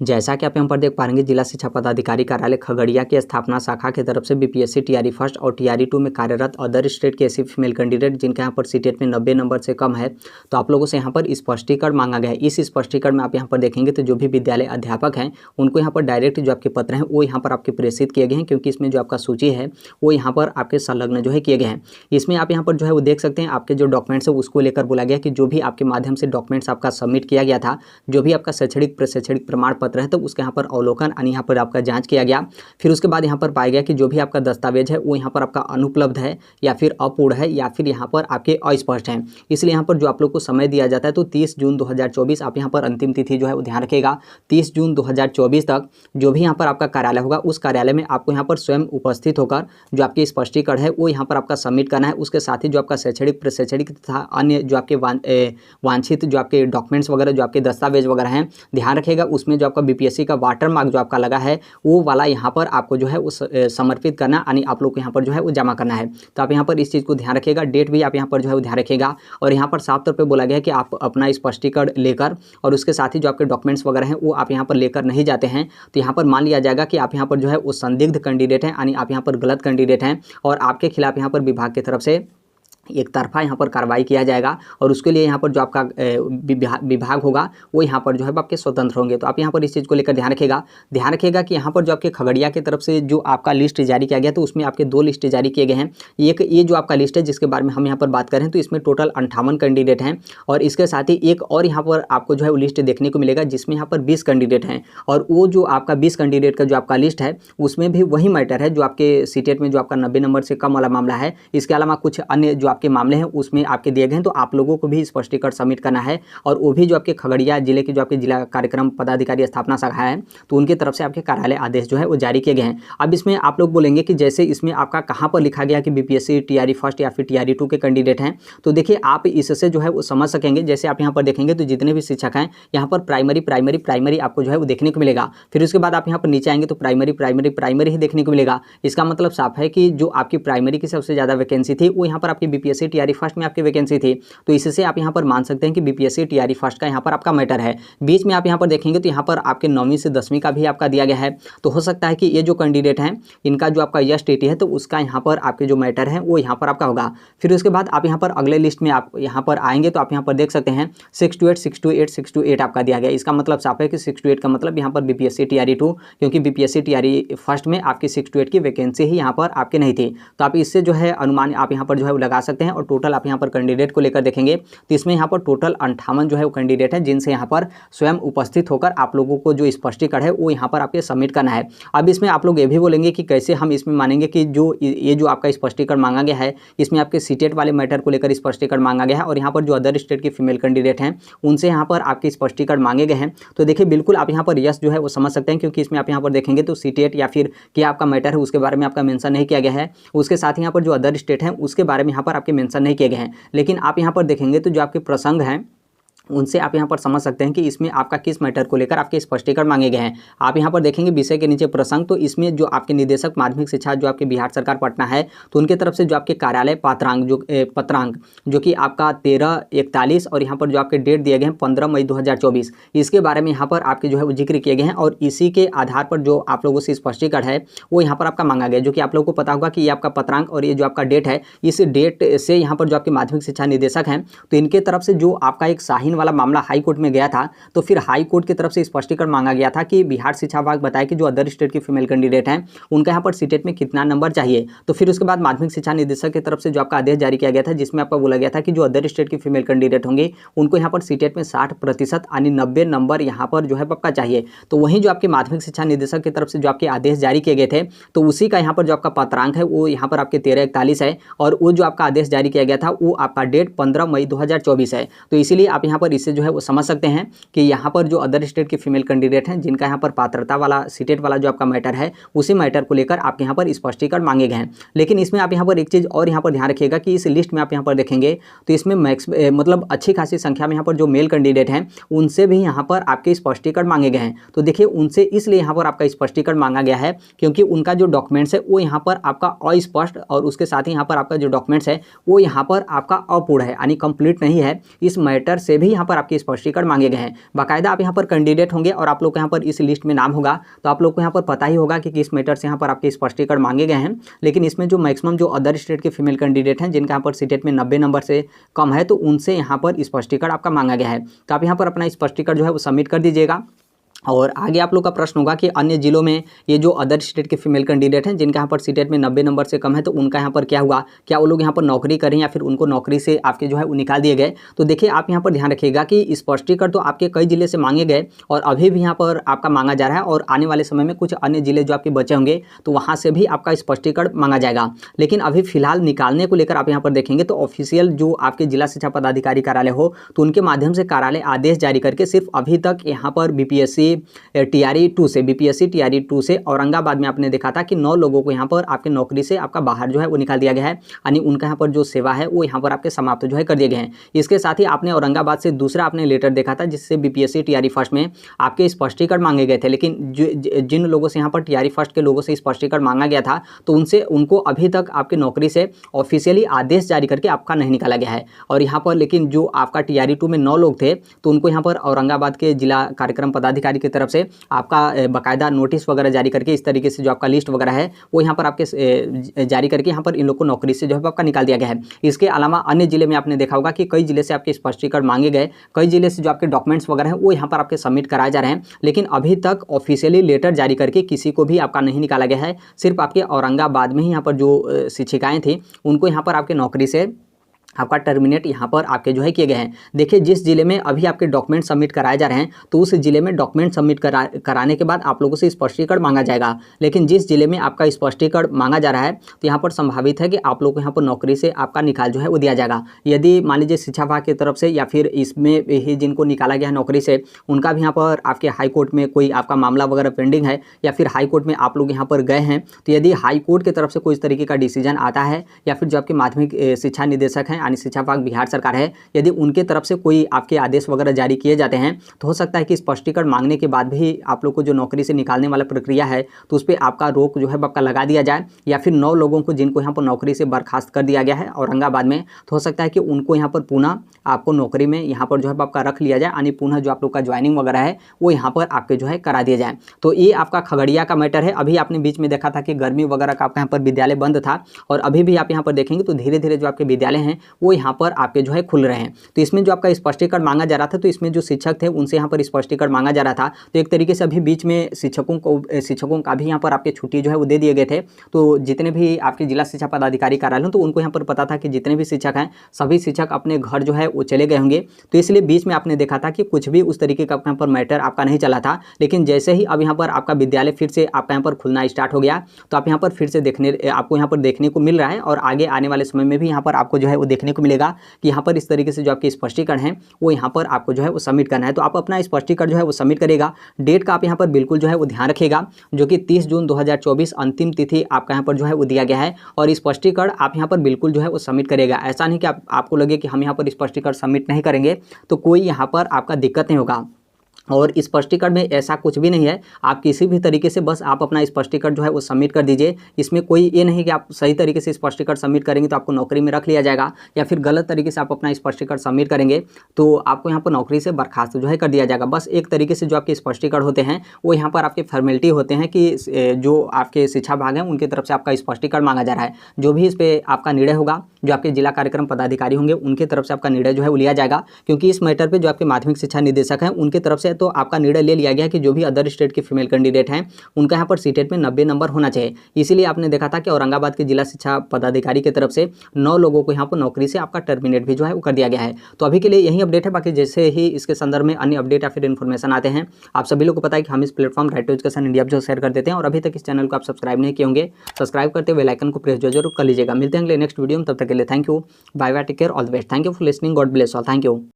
जैसा कि आप यहाँ पर देख पा रहे जिला शिक्षा पदाधिकारी कार्यालय खगड़िया की स्थापना शाखा की तरफ से बीपीएससी टीआरई फर्स्ट और टीआरई 2 में कार्यरत अदर स्टेट के ऐसे फीमेल कैंडिडेट जिनका यहाँ पर सीटेट में 90 नंबर से कम है, तो आप लोगों से यहाँ पर स्पष्टीकरण मांगा गया है। इस स्पष्टीकरण में आप यहाँ पर देखेंगे तो जो भी विद्यालय अध्यापक हैं उनको यहाँ पर डायरेक्ट जो आपके पत्र हैं वो यहाँ पर आपके प्रेषित किए गए हैं, क्योंकि इसमें जो आपका सूची है वो यहाँ पर आपके संलग्न जो है किए गए हैं। इसमें आप यहाँ पर जो है वो देख सकते हैं आपके जो डॉक्यूमेंट्स है उसको लेकर बोला गया कि जो भी आपके माध्यम से डॉक्यूमेंट्स आपका सबमिट किया गया था, जो भी आपका शैक्षणिक प्रमाण पत्र है, तो उसके यहाँ पर अवलोकन और यहाँ पर आपका जांच किया गया। फिर उसके बाद यहाँ पर पाया गया कि जो भी आपका दस्तावेज है वो यहाँ पर आपका अनुपलब्ध है या फिर अपूर्ण है या फिर यहाँ पर आपके अस्पष्ट हैं। इसलिए यहाँ पर जो आप लोग को समय दिया जाता है तो 30 जून 2024 आप यहाँ पर अंतिम तिथि जो है वो ध्यान रखिएगा। 30 जून 2024 तक जो भी यहाँ पर आपका कार्यालय होगा उस कार्यालय में आपको यहाँ पर स्वयं उपस्थित होकर जो आपकी स्पष्टीकरण है वो यहाँ पर आपका सबमिट करना है। उसके साथ ही जो आपका शैक्षणिक तथा अन्य जो आपके वांछित जो आपके डॉक्यूमेंट्स वगैरह जो आपके दस्तावेज वगैरह हैं ध्यान रखिएगा। उसमें जो आपका बीपीएससी का वाटर मार्क जो आपका लगा है वो वाला यहाँ पर आपको जो है उस समर्पित करना, यानी आप लोग को यहाँ पर जो है वो जमा करना है। तो आप यहाँ पर इस चीज़ को ध्यान रखिएगा। डेट भी आप यहाँ पर जो है वो ध्यान रखिएगा। और यहाँ पर साफ तौर पे बोला गया है कि आप अपना स्पष्टीकरण लेकर और उसके साथ ही जो आपके डॉक्यूमेंट्स वगैरह हैं वो आप यहाँ पर लेकर नहीं जाते हैं तो यहाँ पर मान लिया जाएगा कि आप यहाँ पर जो है वो संदिग्ध कैंडिडेट हैं, यानी आप यहाँ पर गलत कैंडिडेट हैं और आपके खिलाफ यहाँ पर विभाग की तरफ से एक तरफा यहाँ पर कार्रवाई किया जाएगा। और उसके लिए यहाँ पर जो आपका विभाग होगा वो यहाँ पर जो है आपके स्वतंत्र होंगे। तो आप यहाँ पर इस चीज़ को लेकर ध्यान रखिएगा कि यहाँ पर जो आपके खगड़िया की तरफ से जो आपका लिस्ट जारी किया गया तो उसमें आपके 2 लिस्ट जारी किए गए हैं। एक ये जो आपका लिस्ट है जिसके बारे में हम यहाँ पर बात करें तो इसमें टोटल 58 कैंडिडेट हैं और इसके साथ ही एक और यहाँ पर आपको जो है वो लिस्ट देखने को मिलेगा जिसमें यहाँ पर 20 कैंडिडेट हैं। और वो जो आपका 20 कैंडिडेट का जो आपका लिस्ट है उसमें भी वही मैटर है जो आपके सीटेट में जो आपका 90 नंबर से कम वाला मामला है। इसके अलावा कुछ अन्य जो के मामले हैं उसमें आपके दिए गए हैं, तो आप लोगों को भी स्पष्टीकरण सबमिट करना है। और वो भी जो आपके खगड़िया जिले के जो आपके जिला कार्यक्रम पदाधिकारी स्थापना शाखा है तो उनकी तरफ से आपके कार्यालय आदेश जो है वो जारी किए गए हैं। अब इसमें आप लोग बोलेंगे कि जैसे इसमें आपका कहाँ पर लिखा गया कि बीपीएससी टीआरई फर्स्ट या फिर टीआरई 2 के कैंडिडेट हैं, तो देखिए आप इससे जो है वो समझ सकेंगे। जैसे आप यहाँ पर देखेंगे तो जितने भी शिक्षक हैं यहाँ पर प्राइमरी आपको जो है वो देखने को मिलेगा। फिर उसके बाद आप यहाँ पर नीचे आएंगे तो प्राइमरी ही देखने को मिलेगा। इसका मतलब साफ है कि जो आपकी प्राइमरी की सबसे ज़्यादा वैकेंसी थी वो यहाँ पर आपकी बीपीएससी टीआरई फर्स्ट में आपकी वैकेंसी थी। तो इससे आप यहाँ पर मान सकते हैं कि बीपीएससी टीआरई फर्स्ट का यहाँ पर आपका मैटर है। बीच में आप यहाँ पर देखेंगे तो यहाँ पर आपके 9वीं से 10वीं का भी आपका दिया गया है। तो हो सकता है कि ये जो कैंडिडेट हैं इनका जो आपका यस टीटी है तो उसका यहाँ पर आपके जो मैटर है वो यहाँ पर आपका होगा। फिर उसके बाद आप यहाँ पर अगले लिस्ट में आप यहाँ पर आएंगे तो आप यहाँ पर देख सकते हैं 628 आपका दिया गया। इसका मतलब साफ है कि 628 का मतलब यहाँ पर बीपीएससी टीआरई 2, क्योंकि बीपीएससी टीआरई फर्स्ट में आपकी 628 की वैकेंसी ही यहाँ पर आपके नहीं थी। तो आप इससे जो है अनुमान आप यहाँ पर जो है लगा सकते हैं। और टोटल आप यहाँ पर कैंडिडेट को लेकर देखेंगे तो इसमें यहाँ पर टोटल 58 जो है वो कैंडिडेट हैं जिनसे यहाँ पर स्वयं उपस्थित होकर आप लोगों को जो स्पष्टीकरण है वो यहाँ पर आपके सबमिट करना है। अब इसमें आप लोग ये भी बोलेंगे कि कैसे हम इसमें मानेंगे कि ये जो आपका स्पष्टीकरण मांगा गया है इसमें आपके सीटेट वाले मैटर को लेकर स्पष्टीकरण मांगा गया है और यहाँ पर जो अदर स्टेट के फीमेल कैंडिडेट हैं उनसे यहाँ पर आपके स्पष्टीकरण मांगे गए हैं। तो देखिए बिल्कुल आप यहाँ पर यस जो है वो समझ सकते हैं, क्योंकि इसमें आप यहाँ पर देखेंगे तो सीटेट या फिर क्या आपका मैटर है उसके बारे में आपका मेंशन नहीं किया गया है। उसके साथ ही यहाँ पर जो अदर स्टेट हैं उसके बारे में यहाँ पर आपके मेंशन नहीं किए गए हैं। लेकिन आप यहाँ पर देखेंगे तो जो आपके प्रसंग हैं उनसे आप यहाँ पर समझ सकते हैं कि इसमें आपका किस मैटर को लेकर आपके स्पष्टीकरण मांगे गए हैं। आप यहाँ पर देखेंगे विषय के नीचे प्रसंग, तो इसमें जो आपके निदेशक माध्यमिक शिक्षा जो आपके बिहार सरकार पटना है तो उनके तरफ से जो आपके कार्यालय पत्रांक जो कि आपका 1341 और यहाँ पर जो आपके डेट दिए गए हैं 15 मई 2024, इसके बारे में यहाँ पर आपके जो है वो जिक्र किए गए हैं। और इसी के आधार पर जो आप लोगों से स्पष्टीकरण है वो यहाँ पर आपका मांगा गया, जो कि आप लोगों को पता होगा कि ये आपका पत्रांक और ये जो आपका डेट है, इस डेट से यहाँ पर जो आपके माध्यमिक शिक्षा निदेशक हैं तो इनके तरफ से जो आपका एक शाहीन वाला मामला हाई कोर्ट में गया था तो फिर हाई कोर्ट की तरफ से स्पष्टीकरण मांगा गया था कि बिहार शिक्षा विभाग बताए कि जो अदर स्टेट की फीमेल कैंडिडेट हैं उनका यहाँ पर सीटेट में कितना नंबर चाहिए। तो फिर उसके बाद माध्यमिक शिक्षा निदेशक की तरफ से जो आपका आदेश जारी किया गया था जिसमें आपको बोला गया था कि जो अदर स्टेट की फीमेल कैंडिडेट होंगे उनको यहाँ पर सीटेट में 60% यानी 90 नंबर यहाँ पर जो है पक्का चाहिए। तो वहीं जो आपके माध्यमिक शिक्षा निदेशक की तरफ से जो आपके आदेश जारी किए गए थे तो उसी का यहाँ पर जो आपका पत्रांक है वो यहाँ पर आपके 1341 है और वो जो आपका आदेश जारी किया गया था वो आपका डेट 15 मई 2024 है। तो इसीलिए आप यहाँ पर इससे जो है वो समझ सकते हैं कि यहाँ पर जो अदर स्टेट के फीमेल कैंडिडेट हैं जिनका यहाँ पर पात्रता वाला सीटेट वाला जो आपका मैटर है उसी मैटर को लेकर आपके यहाँ पर स्पष्टीकरण मांगे गए हैं। लेकिन इसमें आप यहाँ पर एक चीज़ और यहाँ पर ध्यान रखिएगा कि इस लिस्ट में आप यहाँ पर देखेंगे तो इसमें मतलब अच्छी खासी संख्या में यहाँ पर जो मेल कैंडिडेट हैं उनसे भी यहाँ पर आपके स्पष्टीकरण मांगे गए हैं। तो देखिए उनसे इसलिए यहाँ पर आपका स्पष्टीकरण मांगा गया है क्योंकि उनका जो डॉक्यूमेंट्स है वो यहाँ पर आपका अस्पष्ट और उसके साथ ही यहाँ पर आपका जो डॉक्यूमेंट्स है वो यहाँ पर आपका अपूर्ण है, यानी कंप्लीट नहीं है। इस मैटर से भी यहाँ पर आपके स्पष्टीकरण मांगे गए हैं। बाकायदा आप यहाँ पर कैंडिडेट होंगे और आप लोग को यहाँ पर इस लिस्ट में नाम होगा, तो आप लोग को यहाँ पर पता ही होगा कि किस मैटर से यहाँ पर आपके स्पष्टीकरण मांगे गए हैं। लेकिन इसमें जो मैक्सिमम जो अदर स्टेट के फीमेल कैंडिडेट हैं जिनका यहाँ पर सीटेट में 90 नंबर से कम है, तो उनसे यहाँ पर स्पष्टीकरण आपका मांगा गया है। तो आप यहाँ पर अपना स्पष्टीकरण जो है वो सबमिट कर दीजिएगा। और आगे आप लोग का प्रश्न होगा कि अन्य जिलों में ये जो अदर स्टेट के फीमेल कैंडिडेट हैं जिनका यहाँ पर सीटेट में 90 नंबर से कम है, तो उनका यहाँ पर क्या हुआ, क्या वो लोग यहाँ पर नौकरी करें या फिर उनको नौकरी से आपके जो है वो निकाल दिए गए। तो देखिए आप यहाँ पर ध्यान रखिएगा कि स्पष्टीकरण तो आपके कई जिले से मांगे गए और अभी भी यहाँ पर आपका मांगा जा रहा है, और आने वाले समय में कुछ अन्य जिले जो आपके बचे होंगे तो वहाँ से भी आपका स्पष्टीकरण मांगा जाएगा। लेकिन अभी फिलहाल निकालने को लेकर आप यहाँ पर देखेंगे तो ऑफिशियल जो आपके जिला शिक्षा पदाधिकारी कार्यालय हो तो उनके माध्यम से कार्यालय आदेश जारी करके सिर्फ अभी तक यहाँ पर बीपीएससी टीआरई 2 से औरंगाबाद में आपने देखा था कि 9 लोगों को यहाँ पर आपके नौकरी से आपका बाहर जो है वो निकाल दिया गया है, यानी उनका यहाँ पर जो सेवा है वो यहाँ पर आपके समाप्त जो है कर दिए गए हैं। इसके साथ ही आपने औरंगाबाद से दूसरा आपने लेटर देखा था जिससे बीपीएससी टीआरई फर्स्ट में आपके स्पष्टीकरण मांगे गए थे, लेकिन जिन लोगों से यहाँ पर टीआरई फर्स्ट के लोगों से स्पष्टीकरण मांगा गया था तो उनको अभी तक आपके नौकरी से ऑफिशियली आदेश जारी करके आपका नहीं निकाला गया है। और यहाँ पर लेकिन जो आपका टीआरई 2 में 9 लोग थे तो उनको यहाँ पर औरंगाबाद के जिला कार्यक्रम पदाधिकारी की तरफ से आपका बाकायदा नोटिस वगैरह जारी करके इस तरीके से जो आपका लिस्ट वगैरह है वो यहाँ पर आपके जारी करके यहाँ पर इन लोग को नौकरी से जो है आपका निकाल दिया गया है। इसके अलावा अन्य जिले में आपने देखा होगा कि कई जिले से आपके स्पष्टीकरण मांगे गए, कई जिले से जो आपके डॉक्यूमेंट्स वगैरह हैं वो यहाँ पर आपके सबमिट कराए जा रहे हैं, लेकिन अभी तक ऑफिशियली लेटर जारी करके किसी को भी आपका नहीं निकाला गया है। सिर्फ आपके औरंगाबाद में ही यहाँ पर जो शिक्षिकाएँ थी उनको यहाँ पर आपके नौकरी से आपका टर्मिनेट यहाँ पर आपके जो है किए गए हैं। देखिए जिस जिले में अभी आपके डॉक्यूमेंट सबमिट कराए जा रहे हैं तो उस जिले में डॉक्यूमेंट सबमिट कराने के बाद आप लोगों से स्पष्टीकरण मांगा जाएगा, लेकिन जिस जिले में आपका स्पष्टीकरण मांगा जा रहा है तो यहाँ पर संभावित है कि आप लोग को यहाँ पर नौकरी से आपका निकाल जो है वो दिया जाएगा। यदि मान लीजिए शिक्षा विभाग की तरफ से या फिर इसमें ही जिनको निकाला गया है नौकरी से उनका भी यहाँ पर आपके हाई कोर्ट में कोई आपका मामला वगैरह पेंडिंग है या फिर हाई कोर्ट में आप लोग यहाँ पर गए हैं, तो यदि हाई कोर्ट की तरफ से कोई इस तरीके का डिसीजन आता है या फिर जो आपके माध्यमिक शिक्षा निदेशक हैं यानी शिक्षा विभाग बिहार सरकार है, यदि उनके तरफ से कोई आपके आदेश वगैरह जारी किए जाते हैं तो हो सकता है कि स्पष्टीकरण मांगने के बाद भी आप लोग को जो नौकरी से निकालने वाला प्रक्रिया है तो उस पर आपका रोक जो है आपका लगा दिया जाए, या फिर 9 लोगों को जिनको यहाँ पर नौकरी से बर्खास्त कर दिया गया है औरंगाबाद में तो हो सकता है कि उनको यहाँ पर पुनः आपको नौकरी में यहाँ पर जो है आपका रख लिया जाए, यानी पुनः जो आप लोग का ज्वाइनिंग वगैरह है वो यहाँ पर आपके जो है करा दिया जाए। तो ये आपका खगड़िया का मैटर है। अभी आपने बीच में देखा था कि गर्मी वगैरह का आपका यहाँ पर विद्यालय बंद था और अभी भी आप यहाँ पर देखेंगे तो धीरे धीरे जो आपके विद्यालय हैं वो यहाँ पर आपके जो है खुल रहे हैं। तो इसमें जो आपका स्पष्टीकरण मांगा जा रहा था तो इसमें जो शिक्षक थे उनसे यहाँ पर स्पष्टीकरण मांगा जा रहा था, तो एक तरीके से अभी बीच में शिक्षकों का भी यहाँ पर आपके छुट्टी जो है वो दे दिए गए थे। तो जितने भी आपके जिला शिक्षा पदाधिकारी कार्यालय तो उनको यहाँ पर पता था कि जितने भी शिक्षक हैं सभी शिक्षक अपने घर जो है वो चले गए होंगे, तो इसलिए बीच में आपने देखा था कि कुछ भी उस तरीके का यहाँ पर मैटर आपका नहीं चला था। लेकिन जैसे ही अब यहाँ पर आपका विद्यालय फिर से आपका यहाँ पर खुलना स्टार्ट हो गया तो आप यहाँ पर फिर से आपको यहाँ पर देखने को मिल रहा है और आगे आने वाले समय में भी यहाँ पर आपको जो है वो देखने को मिलेगा कि यहाँ पर इस तरीके से जो आपके स्पष्टीकरण है वो यहाँ पर आपको जो है वो सबमिट करना है। तो आप अपना स्पष्टीकरण जो है वो सबमिट करेगा। डेट का आप यहाँ पर बिल्कुल जो है वो ध्यान रखेगा, जो कि 30 जून 2024 अंतिम तिथि आपका यहाँ पर जो है वो दिया गया है। और स्पष्टीकरण आप यहाँ पर बिल्कुल जो है वो सबमिट करेगा। ऐसा नहीं कि आपको लगे कि हम यहाँ पर स्पष्टीकरण सबमिट नहीं करेंगे तो कोई यहाँ पर आपका दिक्कत नहीं होगा। और स्पष्टीकरण में ऐसा कुछ भी नहीं है, आप किसी भी तरीके से बस आप अपना स्पष्टीकरण जो है वो सबमिट कर दीजिए। इसमें कोई ये नहीं कि आप सही तरीके से स्पष्टीकरण सबमिट करेंगे तो आपको नौकरी में रख लिया जाएगा, या फिर गलत तरीके से आप अपना स्पष्टीकरण सबमिट करेंगे तो आपको यहाँ पर नौकरी से बर्खास्त जो है कर दिया जाएगा। बस एक तरीके से जो आपके स्पष्टीकरण होते हैं वो यहाँ पर आपके फॉर्मेलिटी होते हैं कि जो आपके शिक्षा विभाग हैं उनकी तरफ से आपका स्पष्टीकरण मांगा जा रहा है। जो भी इस पर आपका निर्णय होगा, जो आपके जिला कार्यक्रम पदाधिकारी होंगे उनकी तरफ से आपका निर्णय जो है वो लिया जाएगा, क्योंकि इस मैटर पर जो आपके माध्यमिक शिक्षा निदेशक हैं उनकी तरफ से तो आपका निर्णय ले लिया गया कि जो भी अदर स्टेट के फीमेल कैंडिडेट हैं उनका यहाँ पर सीटेट में 90 नंबर होना चाहिए। इसीलिए आपने देखा था कि औरंगाबाद के जिला शिक्षा पदाधिकारी की तरफ से 9 लोगों को यहाँ पर नौकरी से आपका टर्मिनेट भी जो है वो कर दिया गया है। तो अभी के लिए यही अपडेट है। बाकी जैसे ही इसके संदर्भ में अन्य अपडेट या फिर इन्फॉर्मेशन आते हैं, आप सभी लोग को पता है कि हम इस platform right to education India जो शेयर कर देते हैं। और अभी तक इस चैनल को आप सब्सक्राइब नहीं किए होंगे, सब्सक्राइब करते हुए बेल आइकन को प्रेस जरूर कर लीजिएगा। मिलते हैं अगले नेक्स्ट वीडियो में, तब तक के लिए thank you, bye bye, take care, all the best. Thank you for listening, God bless all, thank you.